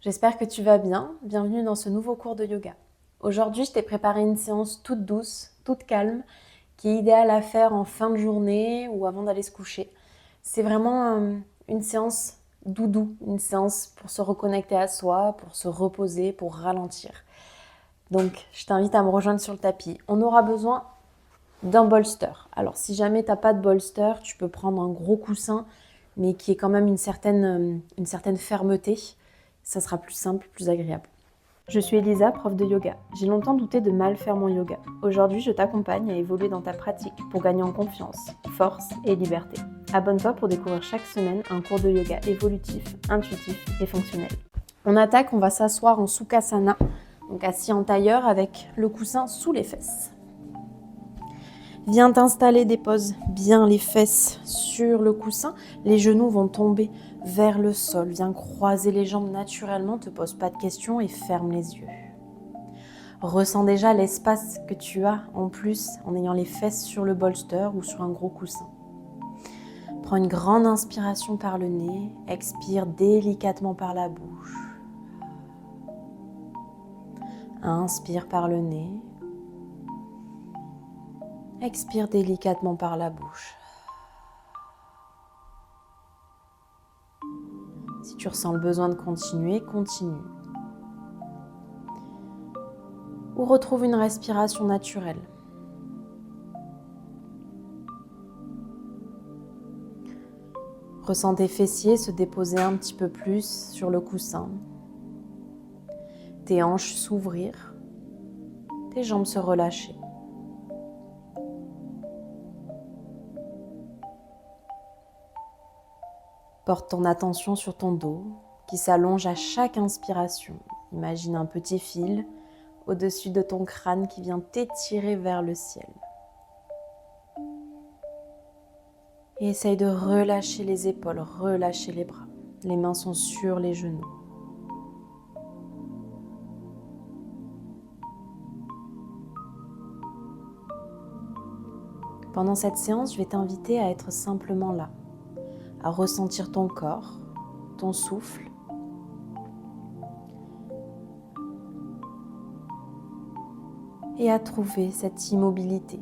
J'espère que tu vas bien. Bienvenue dans ce nouveau cours de yoga. Aujourd'hui, je t'ai préparé une séance toute douce, toute calme, qui est idéale à faire en fin de journée ou avant d'aller se coucher. C'est vraiment une séance doudou, une séance pour se reconnecter à soi, pour se reposer, pour ralentir. Donc, je t'invite à me rejoindre sur le tapis. On aura besoin d'un bolster. Alors, si jamais tu n'as pas de bolster, tu peux prendre un gros coussin, mais qui ait quand même une certaine fermeté. Ça sera plus simple, plus agréable. Je suis Elisa, prof de yoga. J'ai longtemps douté de mal faire mon yoga. Aujourd'hui, je t'accompagne à évoluer dans ta pratique pour gagner en confiance, force et liberté. Abonne-toi pour découvrir chaque semaine un cours de yoga évolutif, intuitif et fonctionnel. On attaque, on va s'asseoir en Sukhasana, donc assis en tailleur avec le coussin sous les fesses. Viens t'installer, dépose bien les fesses sur le coussin. Les genoux vont tomber vers le sol. Viens croiser les jambes naturellement, te pose pas de questions et ferme les yeux. Ressens déjà l'espace que tu as en plus en ayant les fesses sur le bolster ou sur un gros coussin. Prends une grande inspiration par le nez, expire délicatement par la bouche. Inspire par le nez. Expire délicatement par la bouche. Si tu ressens le besoin de continuer, continue. Ou retrouve une respiration naturelle. Ressens tes fessiers se déposer un petit peu plus sur le coussin. Tes hanches s'ouvrir. Tes jambes se relâcher. Porte ton attention sur ton dos qui s'allonge à chaque inspiration. Imagine un petit fil au-dessus de ton crâne qui vient t'étirer vers le ciel. Et essaye de relâcher les épaules, relâcher les bras. Les mains sont sur les genoux. Pendant cette séance, je vais t'inviter à être simplement là, à ressentir ton corps, ton souffle, et à trouver cette immobilité.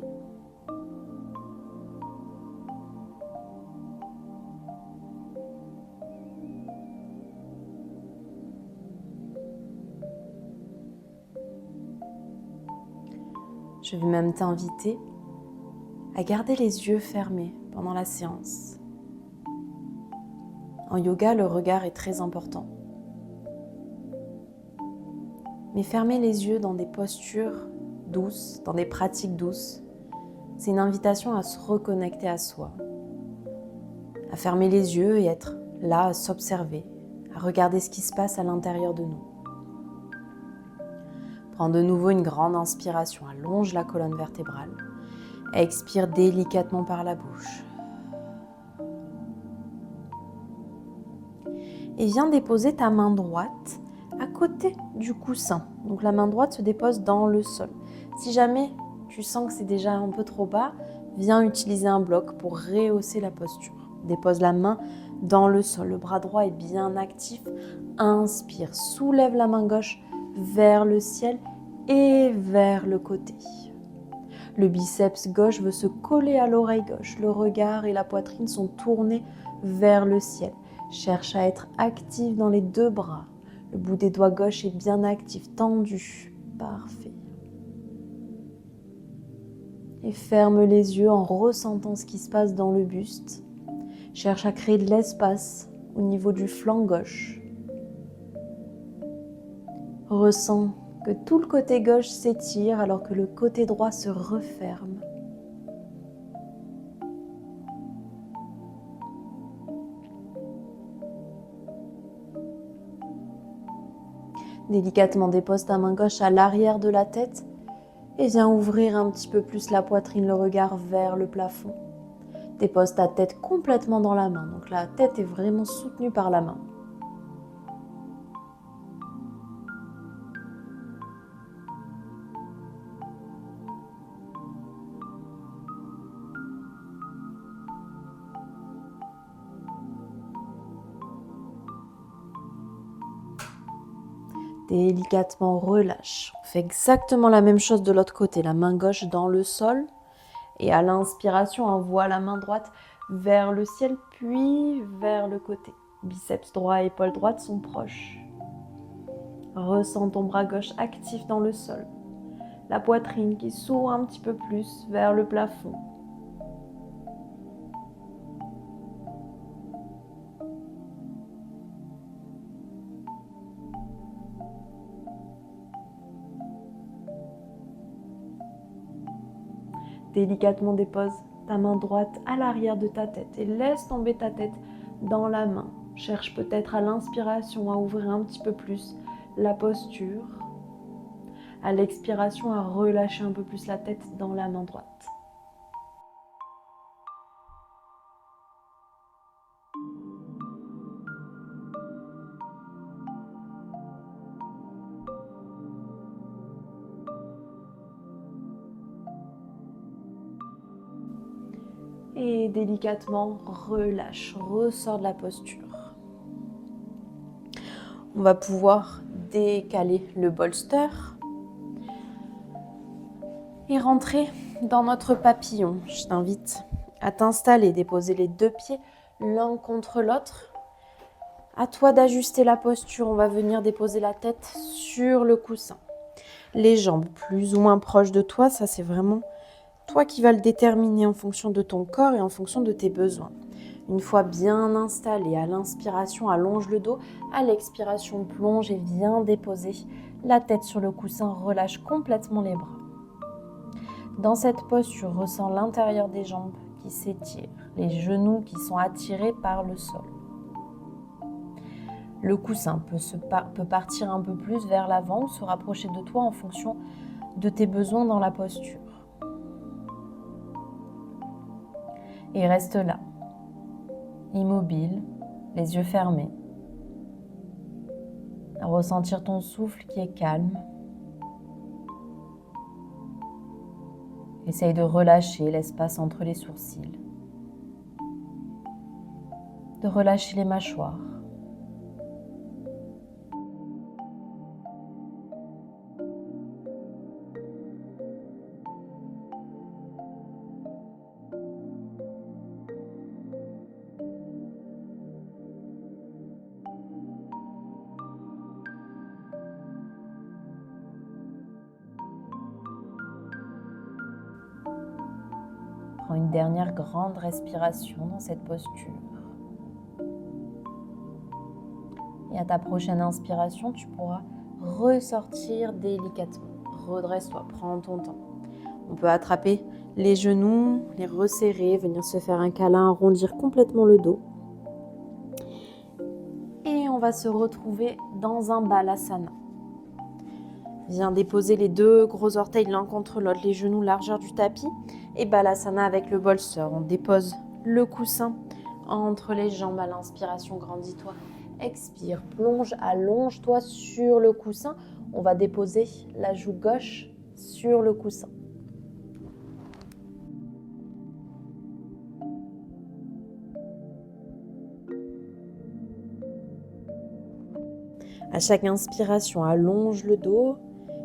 Je vais même t'inviter à garder les yeux fermés pendant la séance. En yoga, le regard est très important. Mais fermer les yeux dans des postures douces, dans des pratiques douces, c'est une invitation à se reconnecter à soi, à fermer les yeux et être là, à s'observer, à regarder ce qui se passe à l'intérieur de nous. Prends de nouveau une grande inspiration, allonge la colonne vertébrale. Expire délicatement par la bouche. Et viens déposer ta main droite à côté du coussin. Donc la main droite se dépose dans le sol. Si jamais tu sens que c'est déjà un peu trop bas, viens utiliser un bloc pour rehausser la posture. Dépose la main dans le sol. Le bras droit est bien actif. Inspire, soulève la main gauche vers le ciel et vers le côté. Le biceps gauche veut se coller à l'oreille gauche. Le regard et la poitrine sont tournés vers le ciel. Cherche à être actif dans les deux bras. Le bout des doigts gauche est bien actif, tendu. Parfait. Et ferme les yeux en ressentant ce qui se passe dans le buste. Cherche à créer de l'espace au niveau du flanc gauche. Ressens que tout le côté gauche s'étire alors que le côté droit se referme. Délicatement dépose ta main gauche à l'arrière de la tête et viens ouvrir un petit peu plus la poitrine, le regard vers le plafond. Dépose ta tête complètement dans la main, donc la tête est vraiment soutenue par la main. Délicatement relâche. On fait exactement la même chose de l'autre côté. La main gauche dans le sol. Et à l'inspiration, envoie la main droite vers le ciel, puis vers le côté. Biceps droit et épaule droite sont proches. Ressens ton bras gauche actif dans le sol. La poitrine qui s'ouvre un petit peu plus vers le plafond. Délicatement dépose ta main droite à l'arrière de ta tête et laisse tomber ta tête dans la main. Cherche peut-être à l'inspiration à ouvrir un petit peu plus la posture. À l'expiration, à relâcher un peu plus la tête dans la main droite. Et délicatement, relâche, ressort de la posture. On va pouvoir décaler le bolster et rentrer dans notre papillon. Je t'invite à t'installer, déposer les deux pieds l'un contre l'autre. À toi d'ajuster la posture, on va venir déposer la tête sur le coussin. Les jambes plus ou moins proches de toi, ça c'est vraiment toi qui vas le déterminer en fonction de ton corps et en fonction de tes besoins. Une fois bien installé, à l'inspiration, allonge le dos. À l'expiration, plonge et viens déposer la tête sur le coussin. Relâche complètement les bras. Dans cette posture, ressens l'intérieur des jambes qui s'étirent, les genoux qui sont attirés par le sol. Le coussin peut partir un peu plus vers l'avant ou se rapprocher de toi en fonction de tes besoins dans la posture. Et reste là, immobile, les yeux fermés. À ressentir ton souffle qui est calme. Essaye de relâcher l'espace entre les sourcils. De relâcher les mâchoires. Prends une dernière grande respiration dans cette posture. Et à ta prochaine inspiration, tu pourras ressortir délicatement. Redresse-toi, prends ton temps. On peut attraper les genoux, les resserrer, venir se faire un câlin, arrondir complètement le dos. Et on va se retrouver dans un balasana. Viens déposer les deux gros orteils l'un contre l'autre, les genoux largeur du tapis. Et balasana avec le bolster. On dépose le coussin entre les jambes à l'inspiration, grandis-toi. Expire, plonge, allonge-toi sur le coussin. On va déposer la joue gauche sur le coussin. À chaque inspiration, allonge le dos.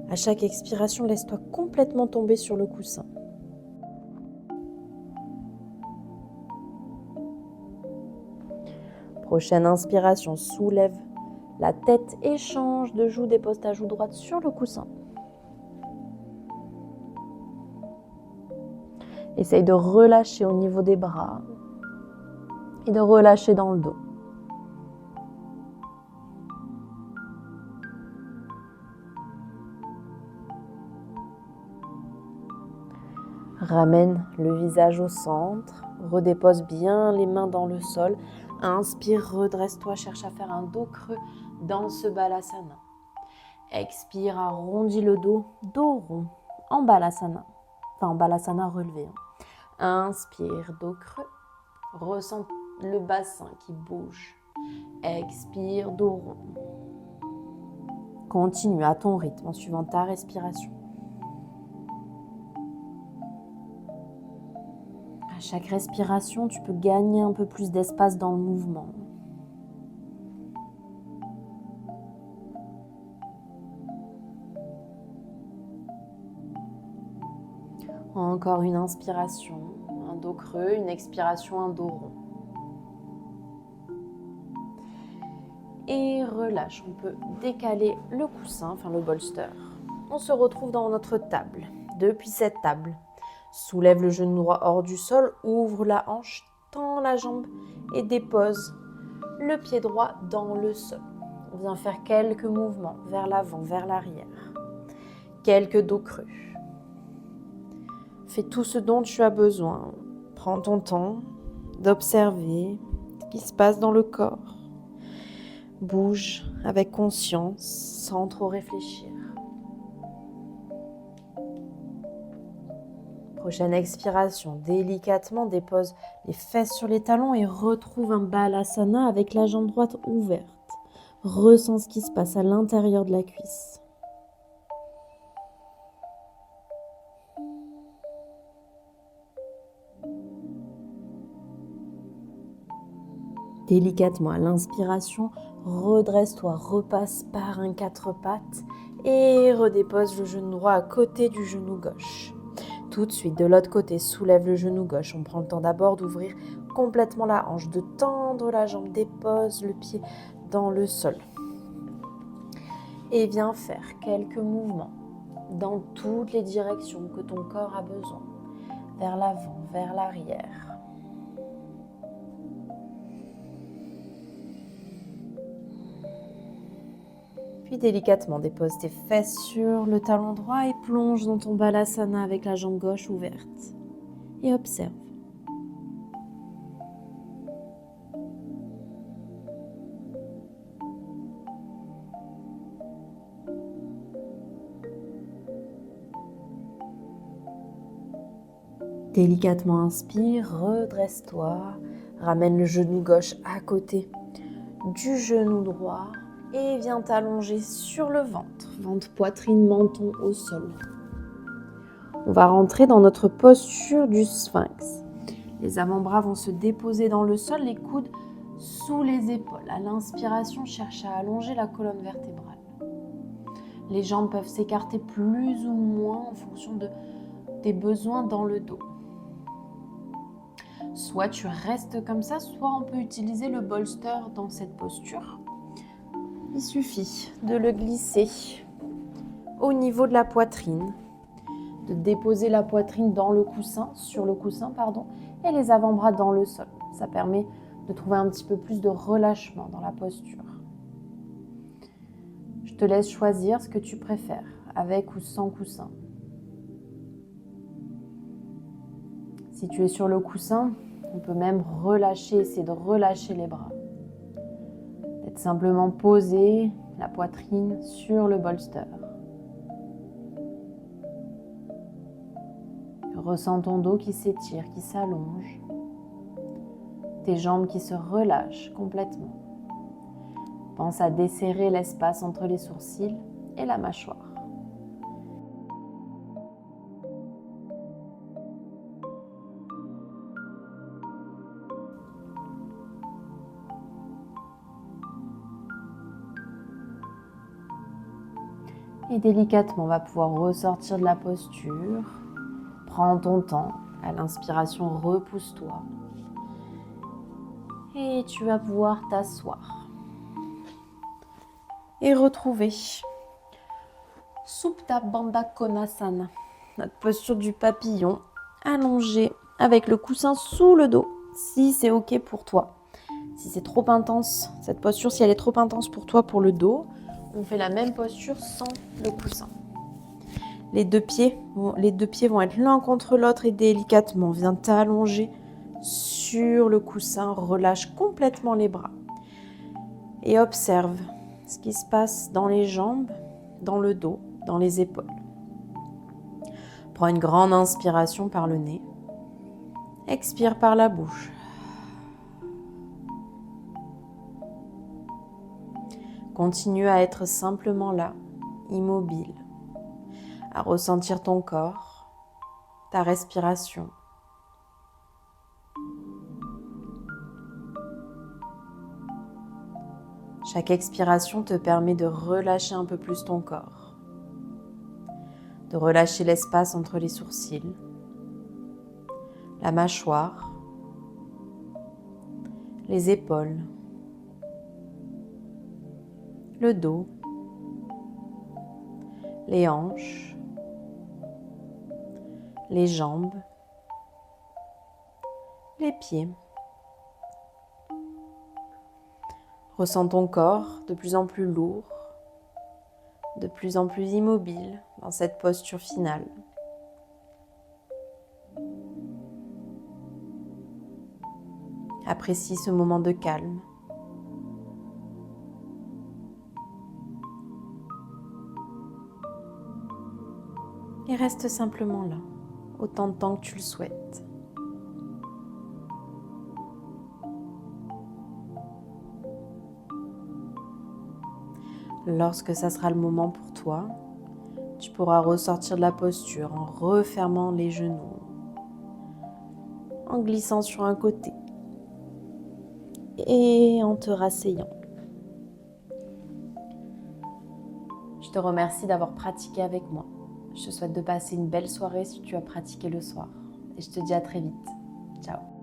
À chaque expiration, laisse-toi complètement tomber sur le coussin. Prochaine inspiration, soulève la tête, échange de joue, dépose ta joue droite sur le coussin. Essaye de relâcher au niveau des bras et de relâcher dans le dos. Ramène le visage au centre, redépose bien les mains dans le sol. Inspire, redresse-toi, cherche à faire un dos creux dans ce balasana. Expire, arrondis le dos rond, en balasana. Enfin, en balasana relevé. Inspire, dos creux. Ressens le bassin qui bouge. Expire, dos rond. Continue à ton rythme en suivant ta respiration. À chaque respiration, tu peux gagner un peu plus d'espace dans le mouvement. Encore une inspiration, un dos creux, une expiration, un dos rond. Et relâche, on peut décaler le coussin, enfin le bolster. On se retrouve dans notre table. Depuis cette table, soulève le genou droit hors du sol, ouvre la hanche, tend la jambe et dépose le pied droit dans le sol. On vient faire quelques mouvements vers l'avant, vers l'arrière. Quelques dos creux. Fais tout ce dont tu as besoin. Prends ton temps d'observer ce qui se passe dans le corps. Bouge avec conscience, sans trop réfléchir. Prochaine expiration, délicatement dépose les fesses sur les talons et retrouve un balasana avec la jambe droite ouverte. Ressens ce qui se passe à l'intérieur de la cuisse. Délicatement à l'inspiration, redresse-toi, repasse par un 4 pattes et redépose le genou droit à côté du genou gauche. Tout de suite, de l'autre côté, soulève le genou gauche. On prend le temps d'abord d'ouvrir complètement la hanche, de tendre la jambe, dépose le pied dans le sol. Et viens faire quelques mouvements dans toutes les directions que ton corps a besoin, vers l'avant, vers l'arrière. Puis délicatement, dépose tes fesses sur le talon droit et plonge dans ton balasana avec la jambe gauche ouverte. Et observe. Délicatement inspire, redresse-toi, ramène le genou gauche à côté du genou droit et viens t'allonger sur le ventre, poitrine, menton au sol. On va rentrer dans notre posture du sphinx. Les avant-bras vont se déposer dans le sol, les coudes sous les épaules. À l'inspiration, cherche à allonger la colonne vertébrale. Les jambes peuvent s'écarter plus ou moins en fonction de tes besoins dans le dos. Soit tu restes comme ça, soit on peut utiliser le bolster dans cette posture. Il suffit de le glisser au niveau de la poitrine, de déposer la poitrine dans le coussin, sur le coussin, et les avant-bras dans le sol. Ça permet de trouver un petit peu plus de relâchement dans la posture. Je te laisse choisir ce que tu préfères, avec ou sans coussin. Si tu es sur le coussin, on peut même essayer de relâcher les bras. D'être simplement posé, la poitrine sur le bolster. Ressens ton dos qui s'étire, qui s'allonge. Tes jambes qui se relâchent complètement. Pense à desserrer l'espace entre les sourcils et la mâchoire. Et délicatement, on va pouvoir ressortir de la posture. Prends ton temps. À l'inspiration, repousse-toi. Et tu vas pouvoir t'asseoir. Et retrouver Supta Bandha Konasana, notre posture du papillon, allongée avec le coussin sous le dos, si c'est ok pour toi. Si c'est trop intense, cette posture, si elle est trop intense pour toi pour le dos, on fait la même posture sans le coussin. Les deux pieds vont être l'un contre l'autre et délicatement, viens t'allonger sur le coussin, relâche complètement les bras. Et observe ce qui se passe dans les jambes, dans le dos, dans les épaules. Prends une grande inspiration par le nez. Expire par la bouche. Continue à être simplement là, immobile, à ressentir ton corps, ta respiration. Chaque expiration te permet de relâcher un peu plus ton corps, de relâcher l'espace entre les sourcils, la mâchoire, les épaules, le dos, les hanches, les jambes, les pieds. Ressens ton corps de plus en plus lourd, de plus en plus immobile dans cette posture finale. Apprécie ce moment de calme. Et reste simplement là, autant de temps que tu le souhaites. Lorsque ça sera le moment pour toi, tu pourras ressortir de la posture en refermant les genoux, en glissant sur un côté et en te rasseyant. Je te remercie d'avoir pratiqué avec moi. Je te souhaite de passer une belle soirée si tu as pratiqué le soir. Et je te dis à très vite. Ciao.